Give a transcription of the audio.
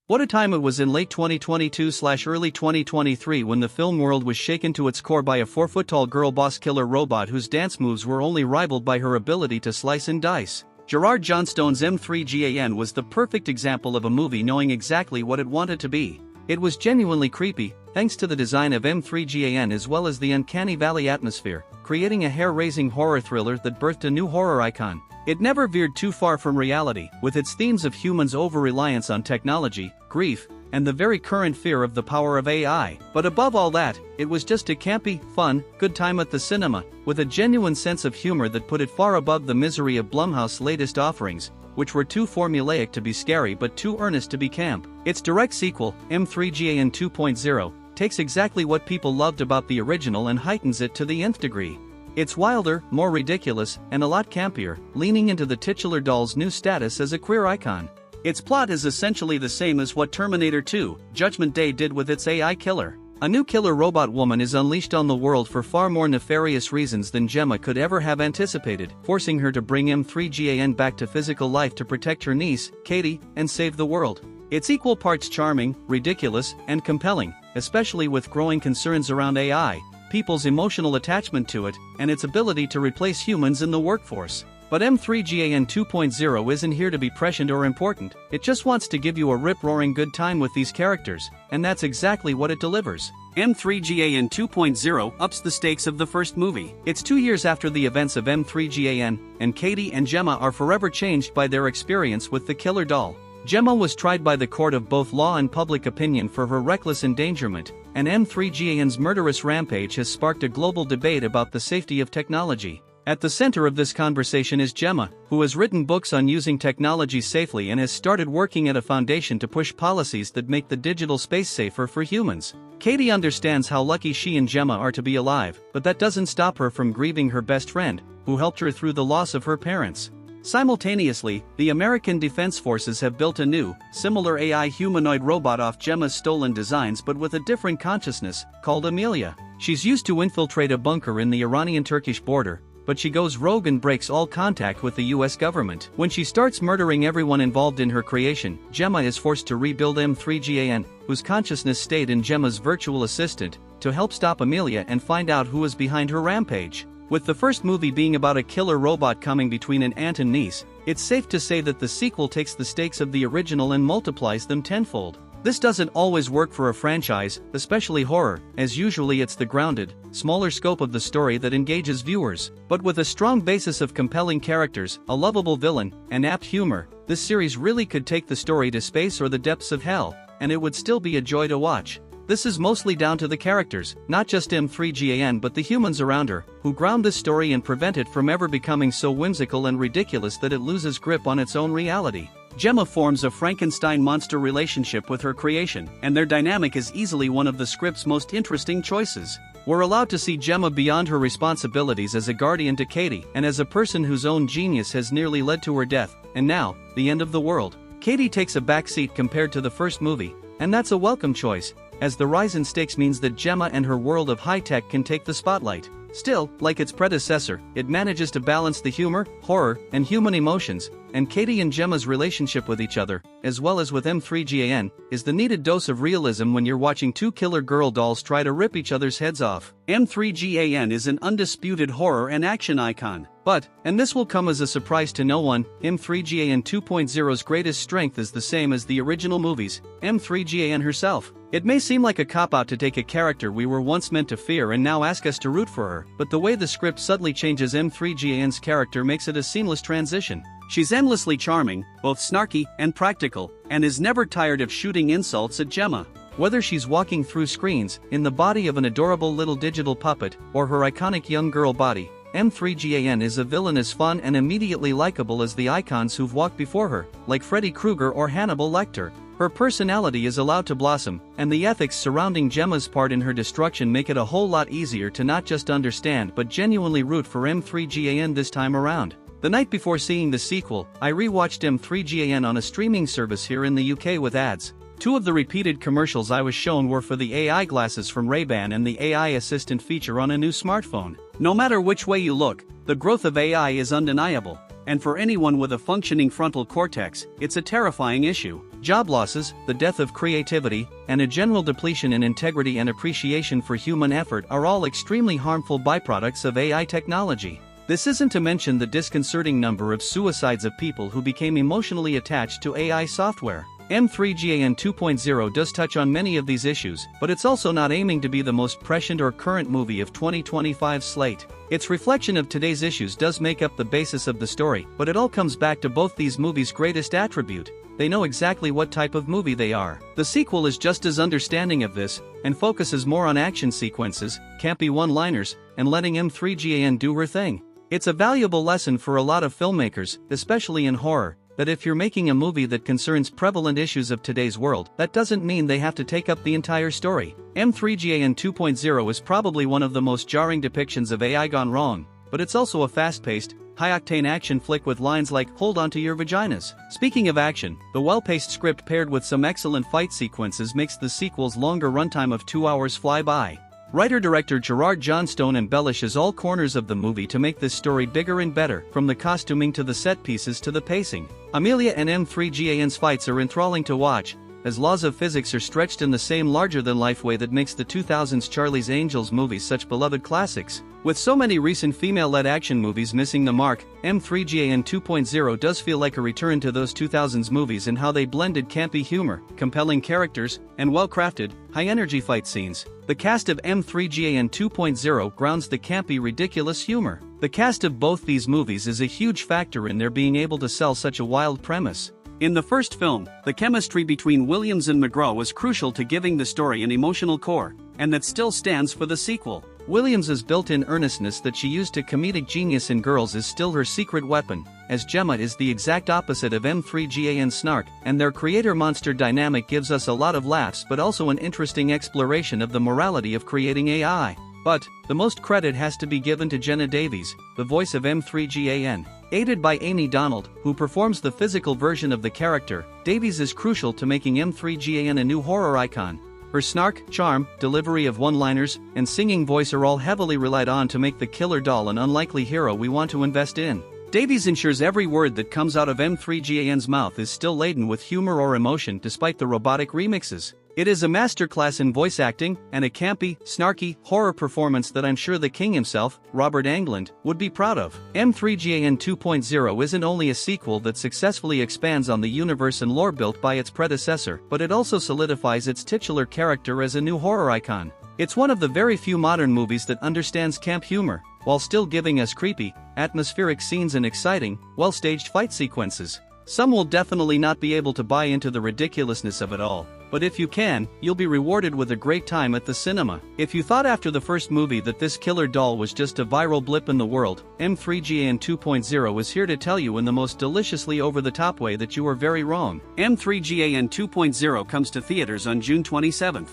What a time it was in late 2022/early 2023 when the film world was shaken to its core by a 4-foot-tall girl boss killer robot whose dance moves were only rivaled by her ability to slice and dice. Gerard Johnstone's M3GAN was the perfect example of a movie knowing exactly what it wanted to be. It was genuinely creepy, thanks to the design of M3GAN as well as the uncanny valley atmosphere, creating a hair-raising horror thriller that birthed a new horror icon. It never veered too far from reality, with its themes of humans' over-reliance on technology, grief, and the very current fear of the power of AI. But above all that, it was just a campy, fun, good time at the cinema, with a genuine sense of humor that put it far above the misery of Blumhouse's latest offerings, which were too formulaic to be scary but too earnest to be camp. Its direct sequel, M3GAN 2.0, takes exactly what people loved about the original and heightens it to the nth degree. It's wilder, more ridiculous, and a lot campier, leaning into the titular doll's new status as a queer icon. Its plot is essentially the same as what Terminator 2: Judgment Day did with its AI killer. A new killer robot woman is unleashed on the world for far more nefarious reasons than Gemma could ever have anticipated, forcing her to bring M3GAN back to physical life to protect her niece, Katie, and save the world. It's equal parts charming, ridiculous, and compelling, especially with growing concerns around AI, people's emotional attachment to it, and its ability to replace humans in the workforce. But M3GAN 2.0 isn't here to be prescient or important, it just wants to give you a rip-roaring good time with these characters, and that's exactly what it delivers. M3GAN 2.0 ups the stakes of the first movie. It's 2 years after the events of M3GAN, and Katie and Gemma are forever changed by their experience with the killer doll. Gemma was tried by the court of both law and public opinion for her reckless endangerment, and M3GAN's murderous rampage has sparked a global debate about the safety of technology. At the center of this conversation is Gemma, who has written books on using technology safely and has started working at a foundation to push policies that make the digital space safer for humans. Katie understands how lucky she and Gemma are to be alive, but that doesn't stop her from grieving her best friend, who helped her through the loss of her parents. Simultaneously, the American Defense Forces have built a new, similar AI humanoid robot off Gemma's stolen designs but with a different consciousness, called AMELIA. She's used to infiltrate a bunker in the Iranian-Turkish border, but she goes rogue and breaks all contact with the US government. When she starts murdering everyone involved in her creation, Gemma is forced to rebuild M3GAN, whose consciousness stayed in Gemma's virtual assistant, to help stop AMELIA and find out who is behind her rampage. With the first movie being about a killer robot coming between an aunt and niece, it's safe to say that the sequel takes the stakes of the original and multiplies them tenfold. This doesn't always work for a franchise, especially horror, as usually it's the grounded, smaller scope of the story that engages viewers. But with a strong basis of compelling characters, a lovable villain, and apt humor, this series really could take the story to space or the depths of hell, and it would still be a joy to watch. This is mostly down to the characters, not just M3GAN but the humans around her, who ground this story and prevent it from ever becoming so whimsical and ridiculous that it loses grip on its own reality. Gemma forms a Frankenstein monster relationship with her creation, and their dynamic is easily one of the script's most interesting choices. We're allowed to see Gemma beyond her responsibilities as a guardian to Katie and as a person whose own genius has nearly led to her death, and now, the end of the world. Katie takes a backseat compared to the first movie, and that's a welcome choice, as the rise in stakes means that Gemma and her world of high-tech can take the spotlight. Still, like its predecessor, it manages to balance the humor, horror, and human emotions, and Katie and Gemma's relationship with each other, as well as with M3GAN, is the needed dose of realism when you're watching two killer girl dolls try to rip each other's heads off. M3GAN is an undisputed horror and action icon. But, and this will come as a surprise to no one, M3GAN 2.0's greatest strength is the same as the original movies, M3GAN herself. It may seem like a cop-out to take a character we were once meant to fear and now ask us to root for her, but the way the script subtly changes M3GAN's character makes it a seamless transition. She's endlessly charming, both snarky and practical, and is never tired of shooting insults at Gemma. Whether she's walking through screens, in the body of an adorable little digital puppet, or her iconic young girl body, M3GAN is a villain as fun and immediately likable as the icons who've walked before her, like Freddy Krueger or Hannibal Lecter. Her personality is allowed to blossom, and the ethics surrounding Gemma's part in her destruction make it a whole lot easier to not just understand but genuinely root for M3GAN this time around. The night before seeing the sequel, I rewatched M3GAN on a streaming service here in the UK with ads. Two of the repeated commercials I was shown were for the AI glasses from Ray-Ban and the AI assistant feature on a new smartphone. No matter which way you look, the growth of AI is undeniable, and for anyone with a functioning frontal cortex, it's a terrifying issue. Job losses, the death of creativity, and a general depletion in integrity and appreciation for human effort are all extremely harmful byproducts of AI technology. This isn't to mention the disconcerting number of suicides of people who became emotionally attached to AI software. M3GAN 2.0 does touch on many of these issues, but it's also not aiming to be the most prescient or current movie of 2025's slate. Its reflection of today's issues does make up the basis of the story, but it all comes back to both these movies' greatest attribute: they know exactly what type of movie they are. The sequel is just as understanding of this, and focuses more on action sequences, campy one-liners, and letting M3GAN do her thing. It's a valuable lesson for a lot of filmmakers, especially in horror, that if you're making a movie that concerns prevalent issues of today's world, that doesn't mean they have to take up the entire story. M3GAN 2.0 is probably one of the most jarring depictions of AI gone wrong, but it's also a fast-paced, high-octane action flick with lines like "hold on to your vaginas." Speaking of action, the well-paced script paired with some excellent fight sequences makes the sequel's longer runtime of 2 hours fly by. Writer-director Gerard Johnstone embellishes all corners of the movie to make this story bigger and better, from the costuming to the set pieces to the pacing. AMELIA and M3GAN's fights are enthralling to watch, as laws of physics are stretched in the same larger-than-life way that makes the 2000s Charlie's Angels movies such beloved classics. With so many recent female-led action movies missing the mark, M3GAN 2.0 does feel like a return to those 2000s movies in how they blended campy humor, compelling characters, and well-crafted, high-energy fight scenes. The cast of M3GAN 2.0 grounds the campy, ridiculous humor. The cast of both these movies is a huge factor in their being able to sell such a wild premise. In the first film, the chemistry between Williams and McGraw was crucial to giving the story an emotional core, and that still stands for the sequel. Williams' built-in earnestness that she used to comedic genius in Girls is still her secret weapon, as Gemma is the exact opposite of M3GAN's snark, and their creator-monster dynamic gives us a lot of laughs but also an interesting exploration of the morality of creating AI. But, the most credit has to be given to Jenna Davies, the voice of M3GAN. Aided by Amy Donald, who performs the physical version of the character, Davies is crucial to making M3GAN a new horror icon. Her snark, charm, delivery of one-liners, and singing voice are all heavily relied on to make the killer doll an unlikely hero we want to invest in. Davies ensures every word that comes out of M3GAN's mouth is still laden with humor or emotion despite the robotic remixes. It is a masterclass in voice acting, and a campy, snarky, horror performance that I'm sure the king himself, Robert Englund, would be proud of. M3GAN 2.0 isn't only a sequel that successfully expands on the universe and lore built by its predecessor, but it also solidifies its titular character as a new horror icon. It's one of the very few modern movies that understands camp humor, while still giving us creepy, atmospheric scenes and exciting, well-staged fight sequences. Some will definitely not be able to buy into the ridiculousness of it all, but if you can, you'll be rewarded with a great time at the cinema. If you thought after the first movie that this killer doll was just a viral blip in the world, M3GAN 2.0 is here to tell you in the most deliciously over-the-top way that you are very wrong. M3GAN 2.0 comes to theaters on June 27th.